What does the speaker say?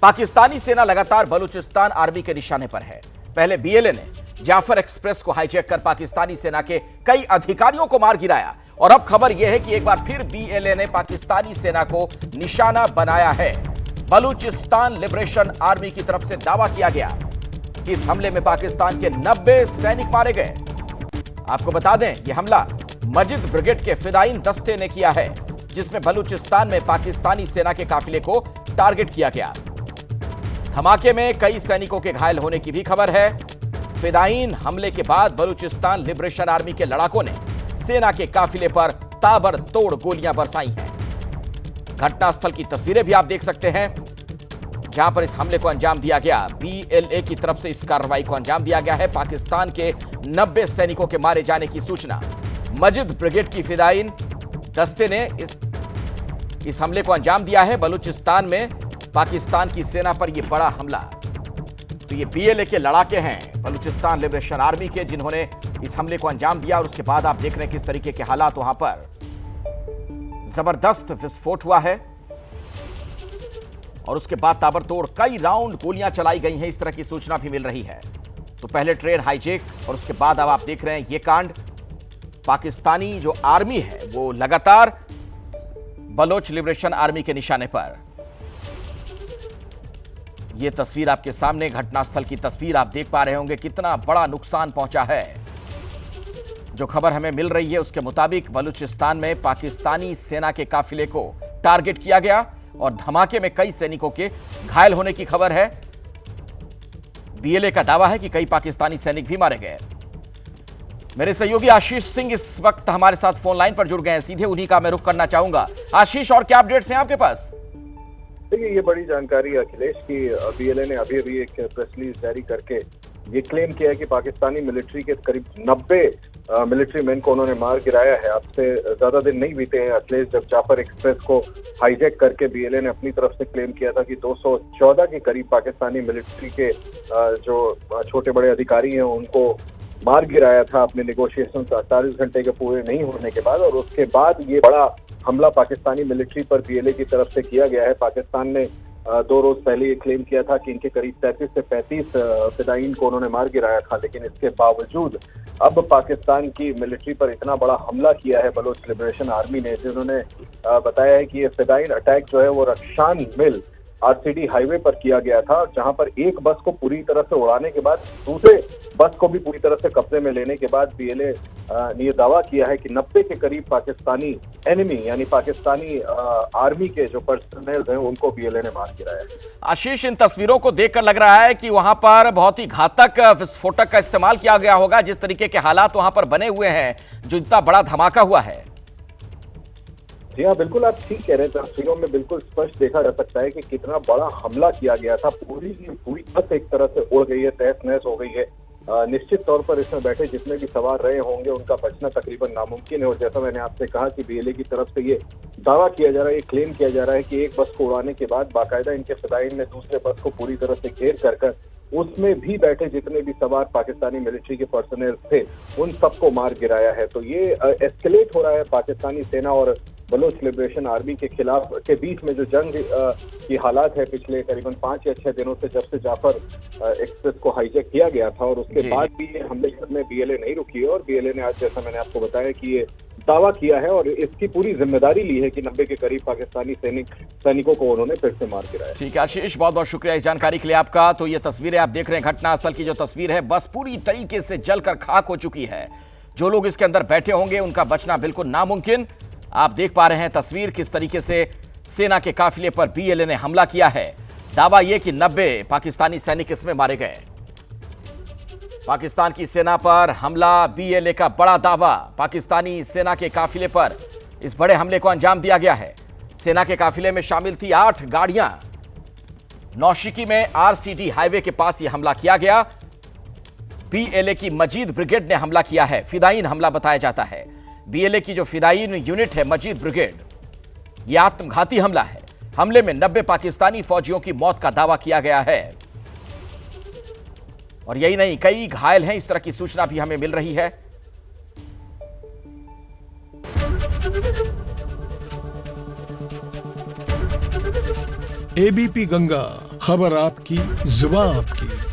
पाकिस्तानी सेना लगातार बलूचिस्तान आर्मी के निशाने पर है। पहले बीएलए ने जाफर एक्सप्रेस को हाईजैक कर पाकिस्तानी सेना के कई अधिकारियों को मार गिराया और अब खबर यह है कि एक बार फिर बीएलए ने पाकिस्तानी सेना को निशाना बनाया है। बलूचिस्तान लिबरेशन आर्मी की तरफ से दावा किया गया कि इस हमले में पाकिस्तान के 90 सैनिक मारे गए। आपको बता दें, यह हमला मजिद ब्रिगेड के फिदायीन दस्ते ने किया है, जिसमें बलूचिस्तान में पाकिस्तानी सेना के काफिले को टारगेट किया गया। धमाके में कई सैनिकों के घायल होने की भी खबर है। फिदायीन हमले के बाद बलूचिस्तान लिबरेशन आर्मी के लड़ाकों ने सेना के काफिले पर ताबड़तोड़ गोलियां बरसाई हैं। घटनास्थल की तस्वीरें भी आप देख सकते हैं, जहां पर इस हमले को अंजाम दिया गया। बीएलए की तरफ से इस कार्रवाई को अंजाम दिया गया है। पाकिस्तान के 90 सैनिकों के मारे जाने की सूचना मजिद ब्रिगेड की फिदायीन दस्ते ने इस हमले को अंजाम दिया है। बलूचिस्तान में पाकिस्तान की सेना पर यह बड़ा हमला। तो ये बीएलए के लड़ाके हैं, बलूचिस्तान लिबरेशन आर्मी के, जिन्होंने इस हमले को अंजाम दिया। और उसके बाद आप देख रहे हैं किस तरीके के हालात वहां पर। जबरदस्त विस्फोट हुआ है और उसके बाद ताबड़तोड़ कई राउंड गोलियां चलाई गई हैं, इस तरह की सूचना भी मिल रही है। तो पहले ट्रेन हाईजैक और उसके बाद अब आप देख रहे हैं ये कांड। पाकिस्तानी जो आर्मी है वो लगातार बलोच लिबरेशन आर्मी के निशाने पर। यह तस्वीर आपके सामने, घटनास्थल की तस्वीर आप देख पा रहे होंगे कितना बड़ा नुकसान पहुंचा है। जो खबर हमें मिल रही है उसके मुताबिक बलूचिस्तान में पाकिस्तानी सेना के काफिले को टारगेट किया गया और धमाके में कई सैनिकों के घायल होने की खबर है। बीएलए का दावा है कि कई पाकिस्तानी सैनिक भी मारे गए। मेरे सहयोगी आशीष सिंह इस वक्त हमारे साथ फोन लाइन पर जुड़ गए हैं, सीधे उन्हीं का मैं रुख करना चाहूंगा। आशीष, और क्या अपडेट्स हैं आपके पास? देखिए, ये बड़ी जानकारी अखिलेश की बीएलए ने अभी अभी एक प्रेस रिलीज जारी करके ये क्लेम किया है कि पाकिस्तानी मिलिट्री के करीब 90 मिलिट्री मैन को उन्होंने मार गिराया है। अब से ज्यादा दिन नहीं बीते हैं अखिलेश, जब जाफर एक्सप्रेस को हाईजैक करके बीएलए ने अपनी तरफ से क्लेम किया था कि 214 के करीब पाकिस्तानी मिलिट्री के जो छोटे बड़े अधिकारी हैं उनको मार गिराया था अपने नेगोशिएशन 48 घंटे के पूरे नहीं होने के बाद। और उसके बाद ये बड़ा हमला पाकिस्तानी मिलिट्री पर बीएलए की तरफ से किया गया है। पाकिस्तान ने 2 रोज पहले ये क्लेम किया था कि इनके करीब 33 से 35 फिदायीन को उन्होंने मार गिराया था, लेकिन इसके बावजूद अब पाकिस्तान की मिलिट्री पर इतना बड़ा हमला किया है बलोच लिबरेशन आर्मी ने, जिन्होंने बताया है कि ये फिदायीन अटैक जो है वो रक्षान मिल आरसीडी हाईवे पर किया गया था, जहां पर एक बस को पूरी तरह से उड़ाने के बाद दूसरे बस को भी पूरी तरह से कब्जे में लेने के बाद बीएलए ने यह दावा किया है कि 90 के करीब पाकिस्तानी एनिमी यानी पाकिस्तानी आर्मी के जो पर्सनल हैं उनको बीएलए ने मार गिराया है। आशीष, इन तस्वीरों को देखकर लग रहा है कि वहां पर बहुत ही घातक विस्फोटक का इस्तेमाल किया गया होगा, जिस तरीके के हालात वहां पर बने हुए हैं, जो इतना बड़ा धमाका हुआ है। जी हाँ, बिल्कुल आप ठीक कह रहे हैं। तस्वीरों में बिल्कुल स्पष्ट देखा जा सकता है कि कितना बड़ा हमला किया गया था। पूरी की पूरी बस एक तरह से उड़ गई है, तहस नहस हो गई है। निश्चित तौर पर इसमें बैठे जितने भी सवार रहे होंगे उनका बचना तकरीबन नामुमकिन है। और जैसा मैंने आपसे कहा कि बीएलए की तरफ से ये दावा किया जा रहा है, ये क्लेम किया जा रहा है कि एक बस को उड़ाने के बाद बाकायदा इनके फिदायीन ने दूसरे बस को पूरी तरह से घेर कर उसमें भी बैठे जितने भी सवार पाकिस्तानी मिलिट्री के पर्सनल थे उन सबको मार गिराया है। तो ये एस्केलेट हो रहा है पाकिस्तानी सेना और बलोच लिबरेशन आर्मी के खिलाफ के बीच में जो जंग की हालात है पिछले करीबन 5 या 6 दिनों से, जब से जाफर एक्सप्रेस को हाईजैक किया गया था। और उसके बाद भी ये हमले में बीएलए नहीं रुकी है और बीएलए ने आज, जैसा मैंने आपको बताया, कि ये दावा किया है और इसकी पूरी जिम्मेदारी ली है कि 90 के करीब पाकिस्तानी सैनिकों को उन्होंने फिर से मार गिराया। ठीक है आशीष, बहुत बहुत शुक्रिया इस जानकारी के लिए आपका। तो ये तस्वीरें आप देख रहे हैं, घटनास्थल की जो तस्वीर है, बस पूरी तरीके से जलकर खाक हो चुकी है। जो लोग इसके अंदर बैठे होंगे उनका बचना बिल्कुल नामुमकिन। आप देख पा रहे हैं तस्वीर, किस तरीके से सेना के काफिले पर बीएलए ने हमला किया है। दावा यह कि 90 पाकिस्तानी सैनिक इसमें मारे गए। पाकिस्तान की सेना पर हमला, बीएलए का बड़ा दावा। पाकिस्तानी सेना के काफिले पर इस बड़े हमले को अंजाम दिया गया है। सेना के काफिले में शामिल थी 8 गाड़ियां। नौशिकी में आरसीडी हाईवे के पास यह हमला किया गया। बीएलए की मजीद ब्रिगेड ने हमला किया है। फिदायीन हमला बताया जाता है। बीएलए की जो फिदायीन यूनिट है मजीद ब्रिगेड, यह आत्मघाती हमला है। हमले में 90 पाकिस्तानी फौजियों की मौत का दावा किया गया है और यही नहीं, कई घायल हैं, इस तरह की सूचना भी हमें मिल रही है। एबीपी गंगा, खबर आपकी, जुबान आपकी।